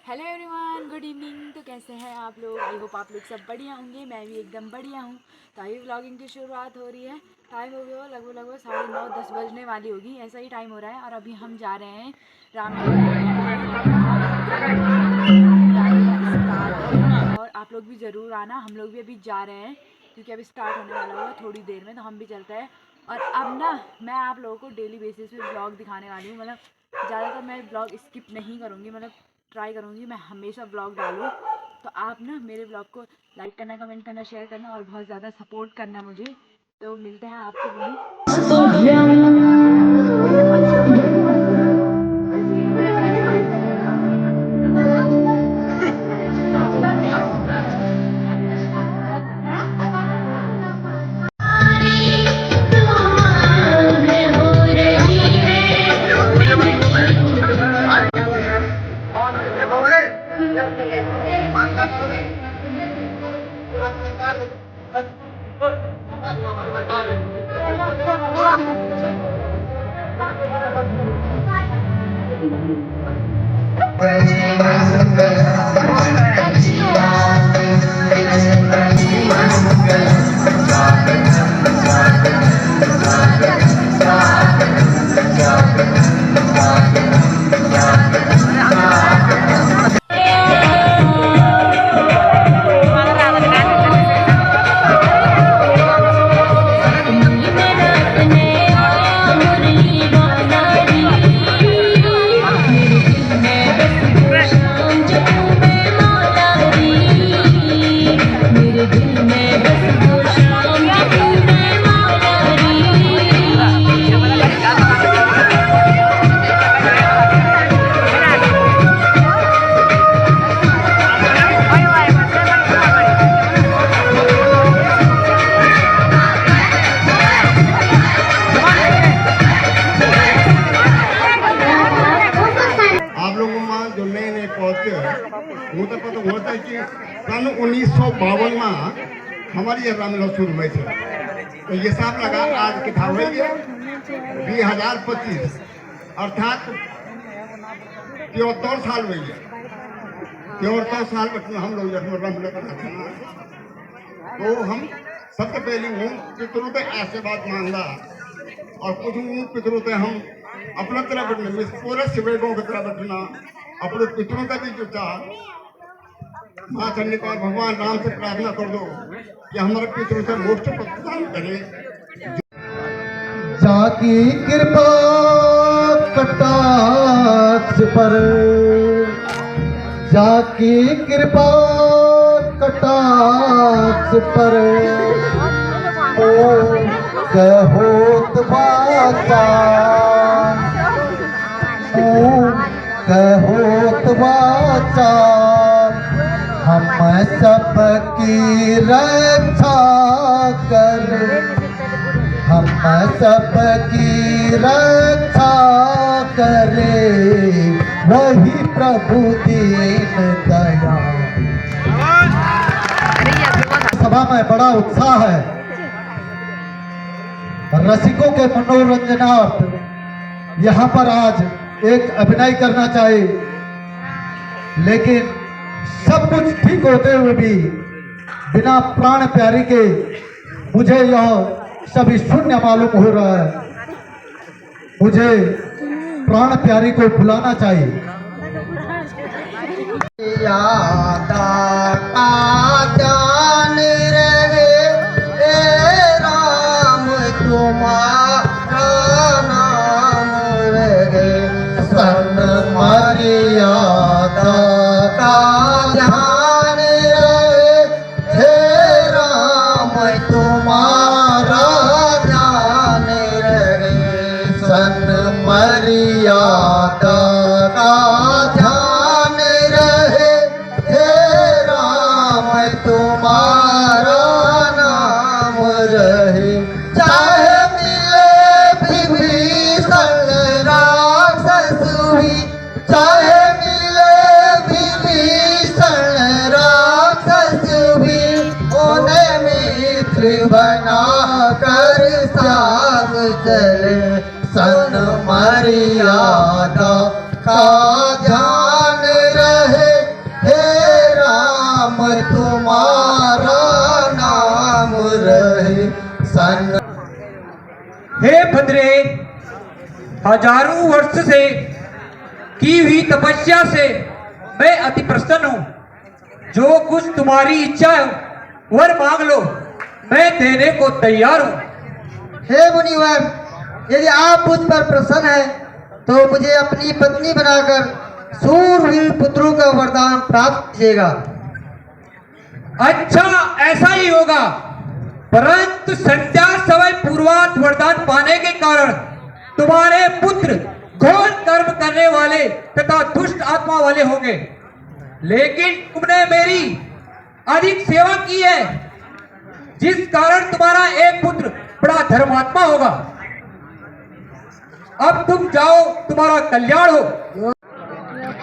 Hello everyone, good evening. तो कैसे हैं आप लोग? आई होप आप लोग सब बढ़िया होंगे। मैं भी एकदम बढ़िया हूँ। तो अभी व्लॉगिंग की शुरुआत हो रही है। टाइम हो गया लगभग 9:30-10 बजने वाली होगी, ऐसा ही टाइम हो रहा है। और अभी हम जा रहे हैं रामनगर स्टार्ट है। और आप लोग भी ज़रूर आना। हम लोग भी अभी जा रहे हैं क्योंकि अभी स्टार्ट होने वाला होगा थोड़ी देर में, तो हम भी चलते हैं। और अब ना मैं आप लोगों को डेली बेसिस पे ब्लॉग दिखाने वाली हूँ। मतलब ज़्यादातर मैं ब्लॉग स्किप नहीं करूँगी, मतलब ट्राई करूँगी मैं हमेशा ब्लॉग डालूँ। तो आप ना मेरे ब्लॉग को लाइक करना, कमेंट करना, शेयर करना और बहुत ज़्यादा सपोर्ट करना मुझे। तो मिलते हैं आपको वहीं। वो तो पता होता है कि सन 1952 में हमारी ये रामलीला शुरू हुई थी। तो ये साफ लगा आज कितना हुई है 2025 अर्थात 73 साल हुई है। 73 साल में हम लोग रामलीला करते हैं। तो हम सबसे पहले हूँ पितरों से आशीर्वाद मांगा और कुछ पितरों से हम अपना तरह बैठना, पूरे शिवेगों की तरह बैठना, अपने पितरों का भी जो माँ चंडी का भगवान राम से प्रार्थना कर दो कि हमारे पितरों से मोक्ष प्रदान करे। जाकी कृपा कटाक्ष पर, जाकी कृपा कटाक्ष पर ओ कहोत वाचा, ओ कहोत वाचा, हम सबकी रक्षा कर, हम सबकी रक्षा करे वही प्रभु दीन दया। सभा में बड़ा उत्साह है। रसिकों के मनोरंजनार्थ यहाँ पर आज एक अभिनय करना चाहिए, लेकिन सब कुछ ठीक होते हुए भी बिना प्राण प्यारी के मुझे यह सभी शून्य मालूम हो रहा है। मुझे प्राण प्यारी को बुलाना चाहिए। यादा का ध्यान रहे राम तुम्हारा नाम रहे, सन मर्यादा का ध्यान रहे हे राम तुम्हारा ध्यान रहे, सन मर्यादा का ध्यान रहे हे राम तुम्हारा नाम रहे। चाहे मिले विभीषण राक्षस भी, चाहे मिले विभीषण राक्षस भी, उन्हें मित्र बना कर साथ चले, सन मर्यादा का ध्यान रहे वीरभद्रे, हजारों वर्ष से की हुई तपस्या से मैं अति प्रसन्न हूँ। जो कुछ तुम्हारी इच्छा है वर मांग लो, मैं देने को तैयार हूँ। हे मुनिवर, यदि आप मुझ पर प्रसन्न हैं तो मुझे अपनी पत्नी बनाकर सूरवीर पुत्रों का वरदान प्राप्त कीजिएगा। अच्छा, ऐसा ही होगा, परंतु संध्या समय पूर्वात वरदान पाने के कारण तुम्हारे पुत्र घोर कर्म करने वाले तथा दुष्ट आत्मा वाले होंगे, लेकिन तुमने मेरी अधिक सेवा की है, जिस कारण तुम्हारा एक पुत्र बड़ा धर्मात्मा होगा। अब तुम जाओ, तुम्हारा कल्याण हो।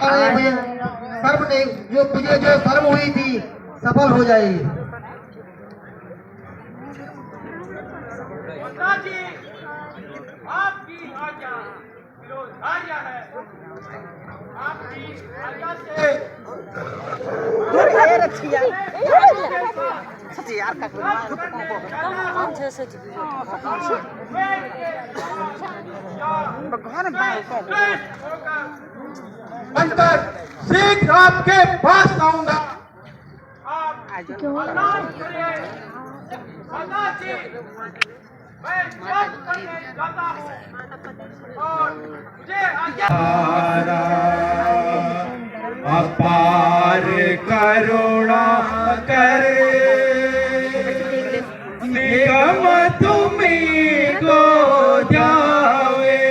अरे मुझे शर्म नहीं, मुझे जो शर्म हुई थी सफल हो जाएगी। आपकी आज्ञा विरोधार्य है। आपकी आज्ञा से अंतर शीघ्र आपके पास आऊंगा। आप वरदान करिए। माताजी, मैं जप करने जाता हूँ और मुझे आज्ञा। अपार करुणा करे, निगम तुम्हीं को ध्यावे।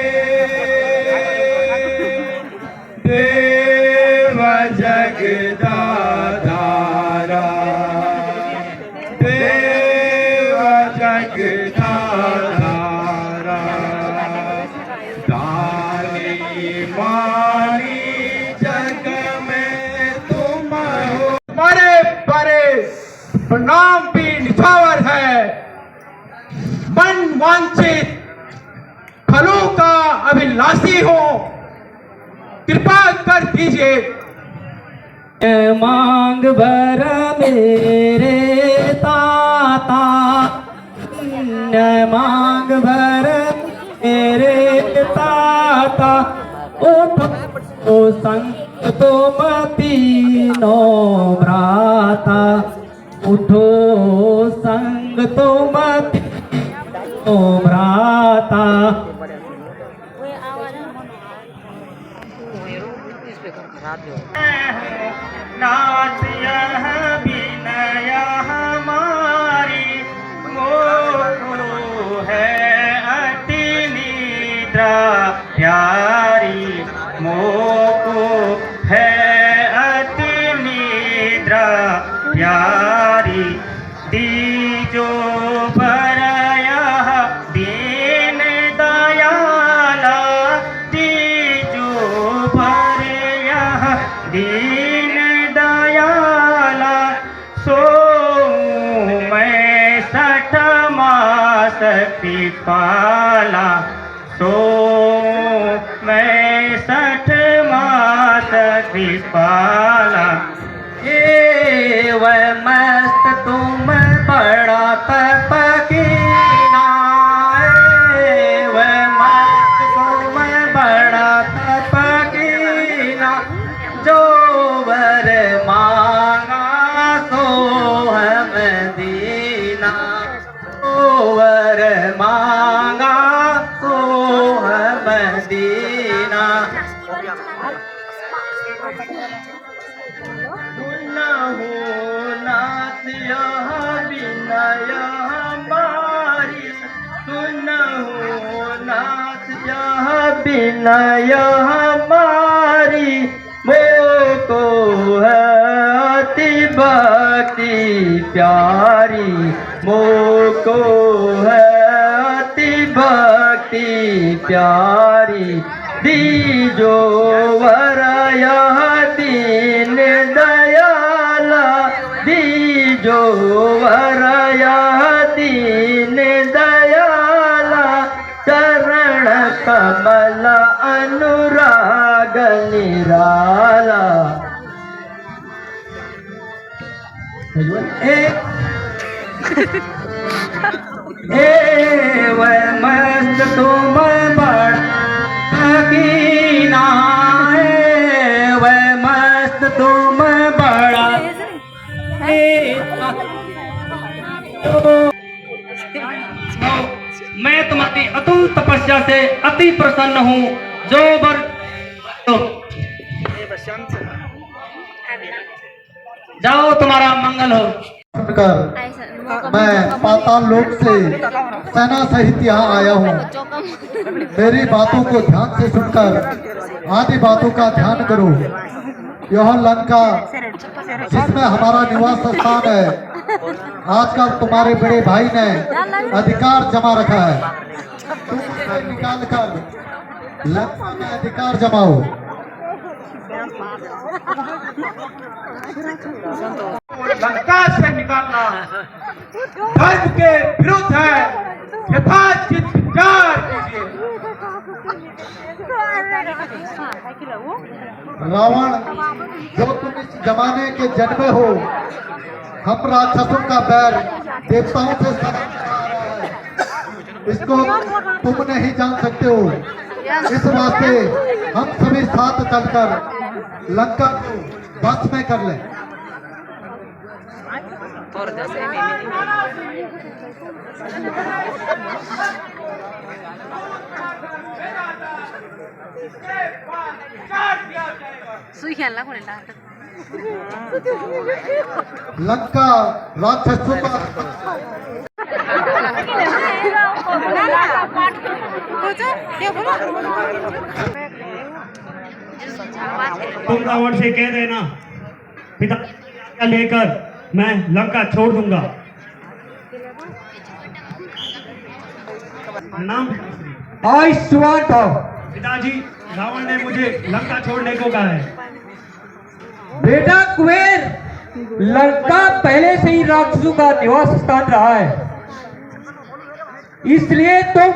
देव जगदाधारा, देव जगदाधारा, दानी मानी जग में तुम हो। बड़े बड़े प्रणाम भी निछावर है। मन वांछित फलों का अभिलाषी हो, कृपा कर दीजिए। मांग भर मेरे ताता, मांग भर मेरे ताता, उठो संग तुम तीनों भ्राता, उठो संग तुम तीनों भ्राता। नाथ यह विनय हमारी, मोको है अति निद्रा प्यारी, मोको है अति निद्रा प्यारी। दीजो बरया दीन दयाला, दीजो बरया दीन दयाला। सो मैं 60 मास कृपाला, सो मैं 60 मास कृपाला। एवं मस्त तुम बड़ा तपकीना, एवं मस्त तुम बड़ा तपकीना, जो वर मांगा सो हम दीना, जो वर मांगा सो हम दीना। सुनहु नाथ यह विनय हमारी, सुनहु नाथ यह विनय हमारी। मोको है अति भक्ति प्यारी, मोको है अति भक्ति प्यारी। दीजो वर यह दीन दयाला, दीजो वर यह दीन दयाला। चरण कमल अनुराग निराला। एवं मस्त तुम तुम बड़ा मैं तुम्हारी अतुल तपस्या से अति प्रसन्न हूँ। जो वर जाओ, तुम्हारा मंगल हो। सुनकर मैं पाताल लोक से सेना सहित यहाँ आया हूँ। मेरी बातों को ध्यान से सुनकर आदि बातों का ध्यान करो। यह लंका जिसमें हमारा निवास स्थान है, आजकल तुम्हारे बड़े भाई ने अधिकार जमा रखा है। तुम उसे निकाल कर लंका में अधिकार जमाओ। लंका से निकालना धर्म के विरुद्ध है। यथाचित विचार कीजिए। रावण, जो तुम इस जमाने के जन्मे हो, हम राक्षसों का बैर देवताओं से सदा आ रहा है। इसको तुम नहीं जान सकते हो। इस वास्ते हम सभी साथ चलकर लंका को वश में कर लें। लंका राक्षसों का तुम रावण से कह देना पिता का लेकर मैं लंका छोड़ दूंगा। नाम आयुष्मान भव। पिताजी, रावण ने मुझे लंका छोड़ने को कहा है। बेटा कुबेर, लंका पहले से ही राक्षसों का निवास स्थान रहा है, इसलिए तुम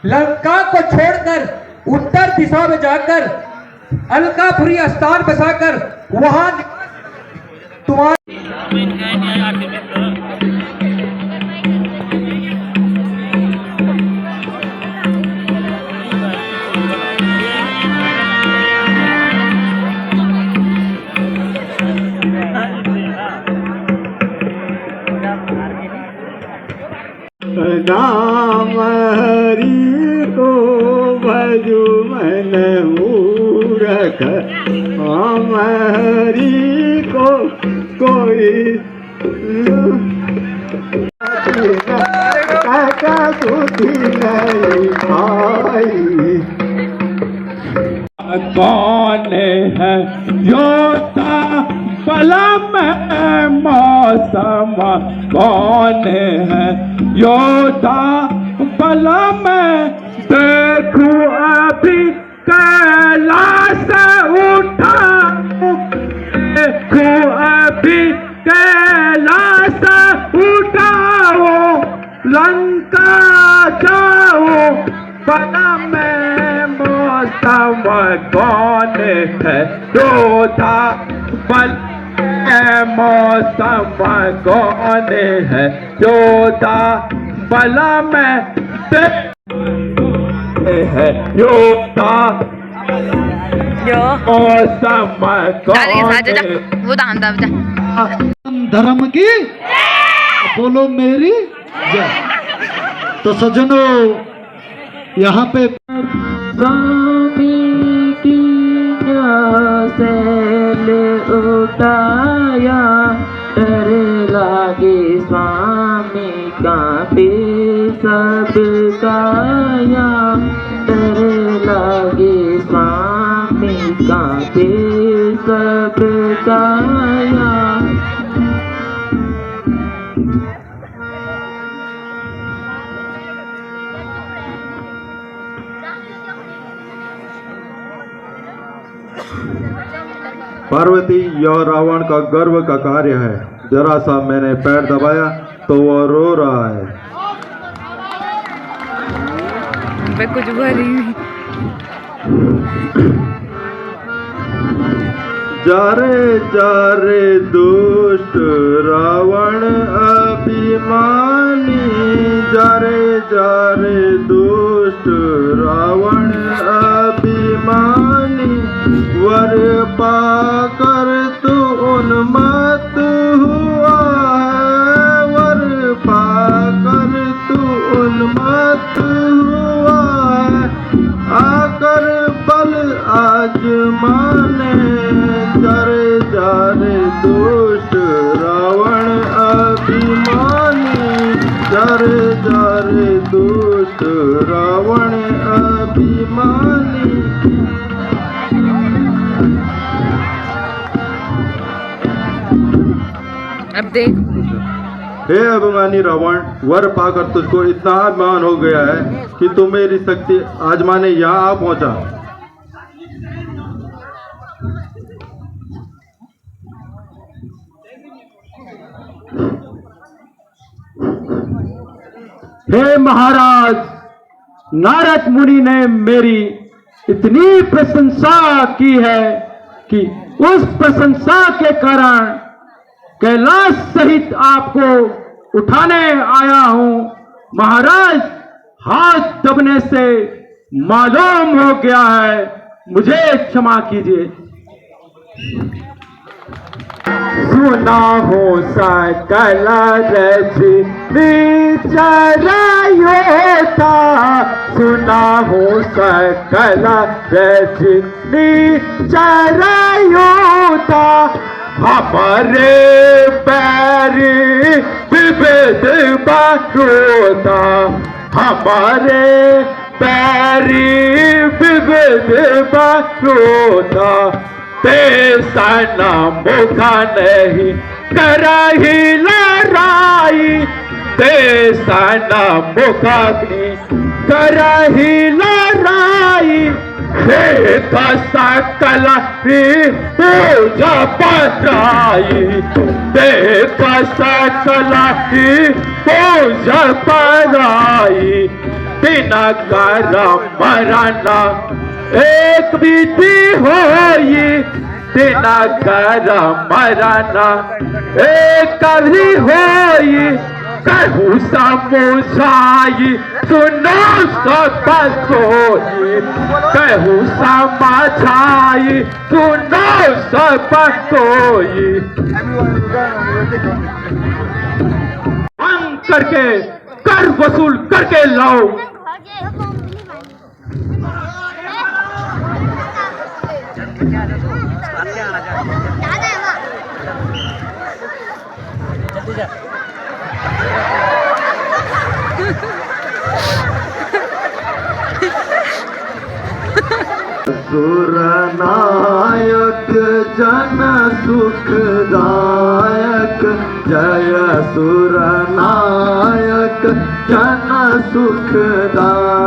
लंका को छोड़कर उत्तर दिशा में जाकर अलकापुरी स्थान बसाकर वहां तुम्हारे नाम हरि को भजु मन मूरख। नाम हरि को कोई काका सुधी नहीं पाई। कौन है योता पलम मौसम? कौन है योता पलम? देखो अभी कैलाश उठा, देखो अभी कैलाश उठाओ, लंका जाओ पलम मौसम। कौन है योता पल मौसम? कौन है योता पलम? है योता मौसम। कौन धर्म की बोलो मेरी जय। तो सज्जनों, यहाँ पे स्वामी की सैल उठाया, डर लागे स्वामी का भी सब काया। डर लागे स्वामी का भी सब काया। पार्वती, यह रावण का गर्व का कार्य है। जरा सा मैंने पैर दबाया तो वह रो रहा है। कुछ भरी जा रे दुष्ट रावण अभिमानी। जा रे दुष्ट रावण अभिमानी। वर पाकर दुष्ट रावण अभिमानी, जरे जरे दुष्ट रावण अभिमानी। अब देख, हे अभिमानी रावण, वर पाकर तुझको इतना अभिमान हो गया है कि तू मेरी शक्ति आजमाने यहाँ आ पहुंचा। हे महाराज, नारद मुनि ने मेरी इतनी प्रशंसा की है कि उस प्रशंसा के कारण कैलाश सहित आपको उठाने आया हूं। महाराज, हाथ दबने से मालूम हो गया है, मुझे क्षमा कीजिए। सुना हो सकल रजनी चरायोता, सुना हो सकल रजनी चरायोता, हमारे पैर विविध बारोता, हमारे पैर विविध बारोता। तेसाना मुखा नहीं कराही लड़ाई, तेसाना मुखा नहीं कराही लड़ाई। देख सकल पूजा पराई, देख सकल पूजा पराई। बिना कर मरना एक विधि होई, बिना कर मरना एक भी होई। कहूँ समझाई सुनो सब सोई, कहूँ समझाई सुनो सब सोई। मांग करके कर वसूल करके लाओ। सुरनायक जन सुखदायक, जय सुरनायक जन सुखदायक।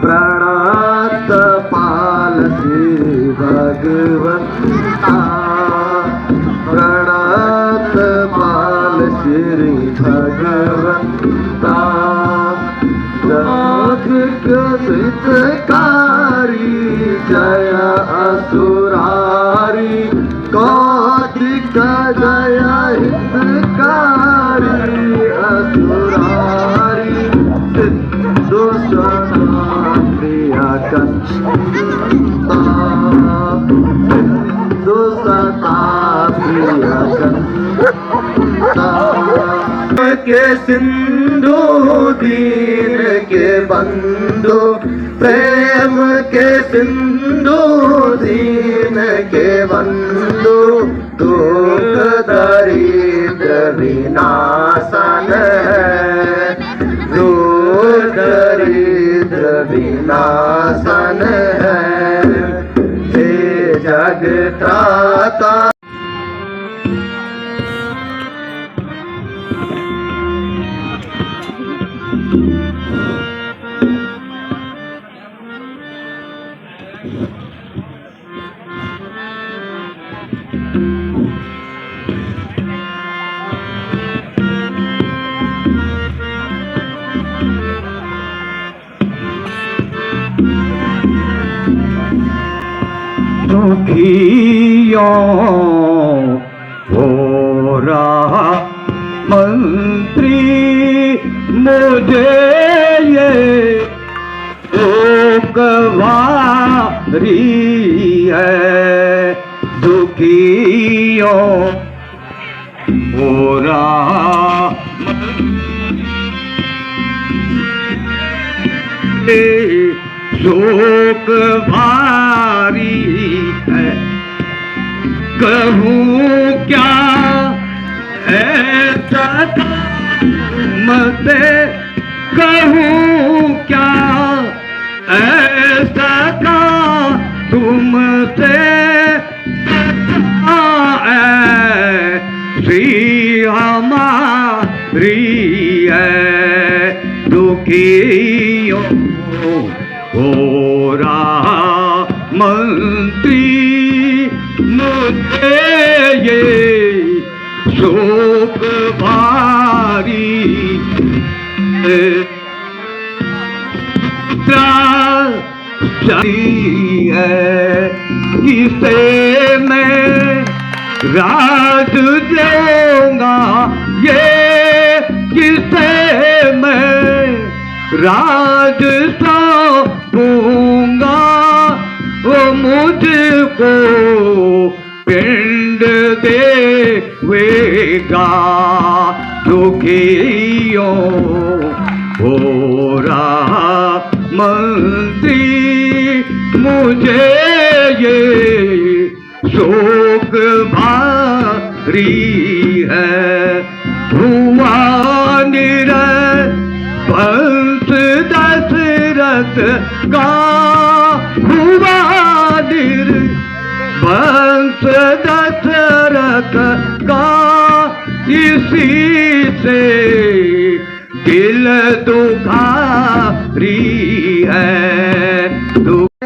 प्रणत पाल श्री भगवंता, प्रणत पाल श्री भगवंता। हितकारी जय असुरारी, कौतिक जय हितकारी असुरारी। सिद्धो सता कंता, सिद्धो सता कंता। के सिंधु दीन के बंधु, प्रेम के सिंधु दीन के बंधु। दुख दरिद्र विनाशन है, दुख दरिद्र विनाशन है। हे जग त्राता दुखियों हो रहा मंत्री, मुझे ये दुखवारी है। दुखियों हो रहा शोक भारी है। कहूँ क्या ऐसा तुमसे, कहूँ क्या ऐसा का तुमसे, ऐसी हमारी है दुखियों हो रहा मंत्री, मुझे ये शोक भारी है, किसे मैं राज दूंगा, ये किसे मैं राज सौंपूंगा, वो मुझको पिंड देवेगा दुखियों हो रहा मंत्री, मुझे ये शोक भारी है। हुआ वंश दशरथ का, हुआ वंश दशरथ का, इसी से दिल दुखारी है।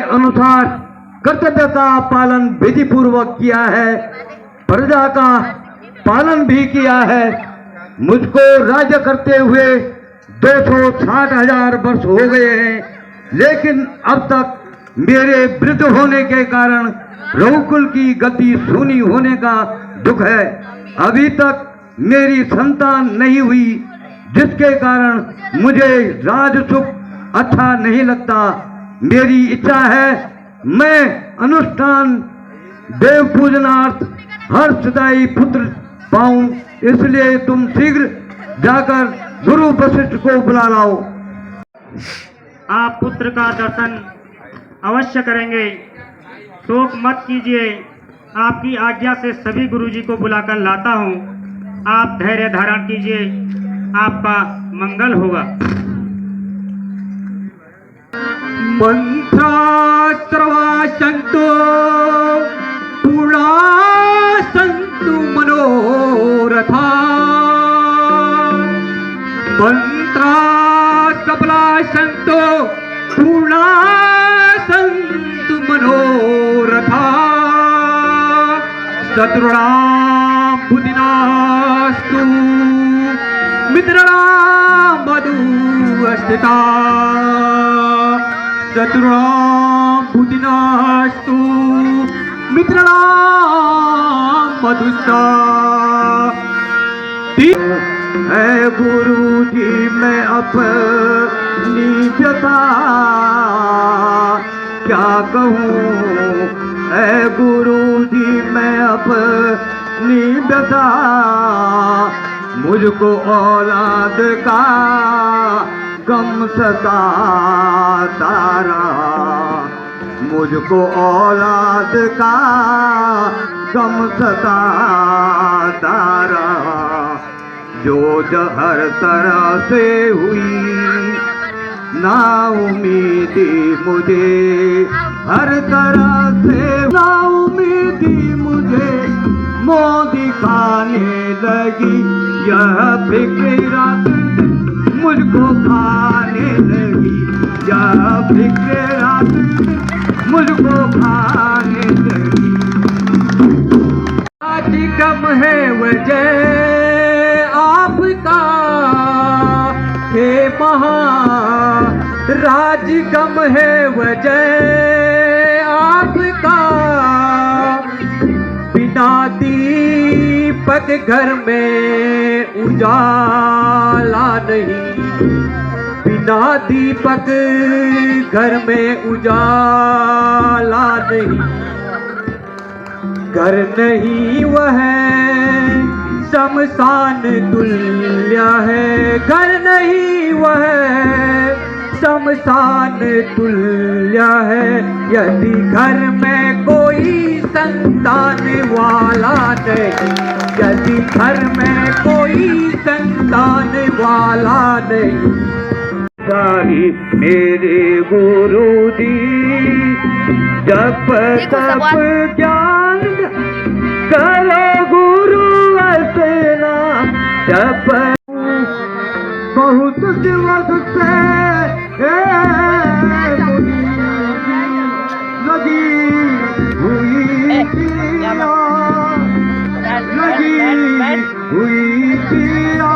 अनुसार कर्तव्य का पालन विधि पूर्वक किया है, प्रजा का पालन भी किया है। मुझको राज्य करते हुए 260,000 वर्ष हो गए हैं, लेकिन अब तक मेरे वृद्ध होने के कारण रघुकुल की गति सूनी होने का दुख है। अभी तक मेरी संतान नहीं हुई, जिसके कारण मुझे राज सुख अच्छा नहीं लगता। मेरी इच्छा है मैं अनुष्ठान देव पूजनार्थ हर्षदायी पुत्र पाऊं, इसलिए तुम शीघ्र जाकर गुरु वशिष्ठ को बुला लाओ। आप पुत्र का दर्शन अवश्य करेंगे, शोक मत कीजिए। आपकी आज्ञा से सभी गुरुजी को बुलाकर लाता हूँ। आप धैर्य धारण कीजिए, आपका मंगल होगा। मंत्रास्त्रवाचंतो पुरा संतु मनोरथा, मंत्रास्त्रवाचंतो पुरा संतु मनोरथा, शत्रुणां बुद्धिनास्तु मित्राणां मधु अस्थिता, शत्रुणां बुद्धिनास्तु मित्राणां मधुस्था। है गुरु जी मैं अपनी व्यथा क्या कहूँ, है गुरु जी मैं अपनी व्यथा, मुझको औलाद का गम सताता रहा, मुझको औलाद का गम सताता रहा, जो हर तरह से हुई ना उम्मीदी मुझे, हर तरह से ना उम्मीदी मुझे मोह दिखाने लगी, यह फिक्र मुझको खाने लगी, यह फिक्र मुझको खाने लगी। आज कम है वजह आपका हे महाराज, गम है वजह आपका, बिना दीपक घर में उजाला नहीं, बिना दीपक घर में उजाला नहीं, घर नहीं वह शमशान तुल्य है, घर नहीं वह शमशान तुल्य है, यदि घर में कोई संतान वाला नहीं, यदि घर में कोई संतान वाला नहीं। साही मेरे गुरु जी जप तप ज्ञान करो गुरु अर्चना जप बहुत दिवस से लगी हुई पिया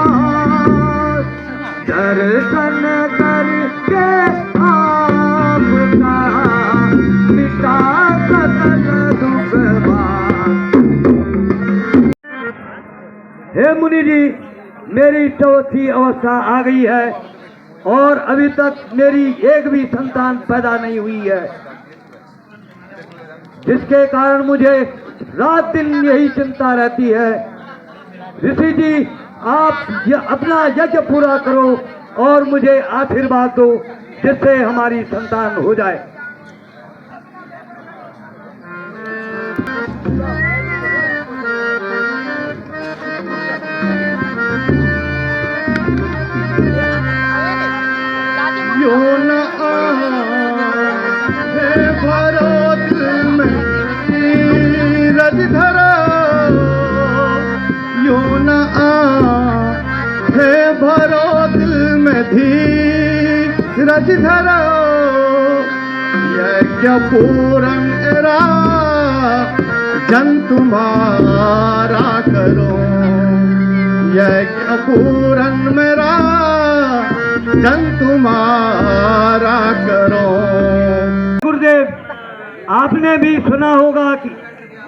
दर्शन करके आपका मिटा सकल दुख। हे मुनि जी, मेरी चौथी अवस्था आ गई है और अभी तक मेरी एक भी संतान पैदा नहीं हुई है, जिसके कारण मुझे रात दिन यही चिंता रहती है। ऋषि जी, आप अपना यज्ञ पूरा करो और मुझे आशीर्वाद दो जिससे हमारी संतान हो जाए। यो न हे भरत में रज धरो, यो न हे भरत में धीरज धरो, यज्ञ पूरन एरा जन तुम्हारा करो, यज्ञ पूरन मेरा जन तुम्हारा करो। गुरुदेव, आपने भी सुना होगा कि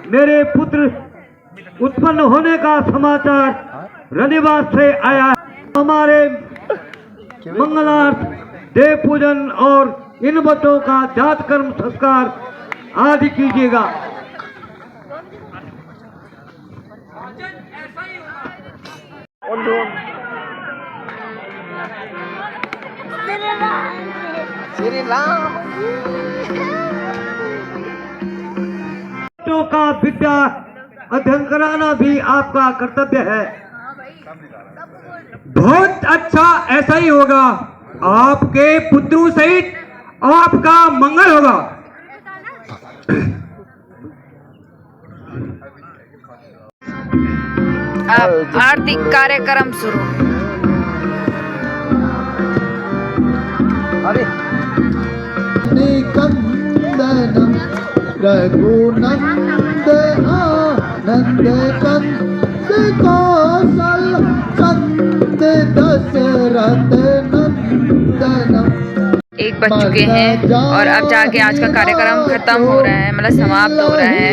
मेरे पुत्र उत्पन्न होने का समाचार रनिवास से आया है। हमारे मंगलार्थ, देव पूजन और इन बच्चों का जात कर्म संस्कार आदि कीजिएगा। बच्चों का विद्या अध्ययन कराना भी आपका कर्तव्य है। बहुत अच्छा, ऐसा ही होगा। आपके पुत्रों सहित आपका मंगल होगा। अब आर्थिक कार्यक्रम शुरू। कंदनम रघुनंद आनंद कंद कौशल कंद दशरथ नंदनम। 1 बज चुके हैं और अब जाके आज का कार्यक्रम खत्म हो रहा है, मतलब समाप्त हो रहा है।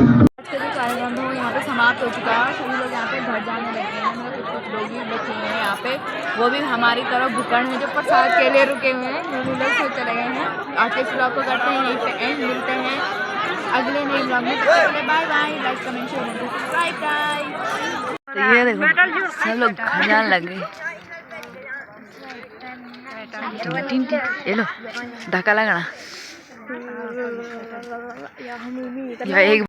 कार्यक्रम तो यहाँ पे समाप्त हो चुका है। सभी लोग यहाँ पे घर जाने लगे हैं, मतलब कुछ लोग ही बचे हुए हैं यहाँ पे, वो भी हमारी तरफ भुकड़ में जो प्रसाद के लिए रुके हुए हैं, वो भी लोग सो चले गए हैं। आज के ब्लॉग को करते हैं यहीं पे एंड, मिलते हैं अगले नए ब्लॉग में। Bye bye, like comment share subscribe guys. तो ये देखो सब लोग घर जाने लग गए। ये लो धक्का लगना या एक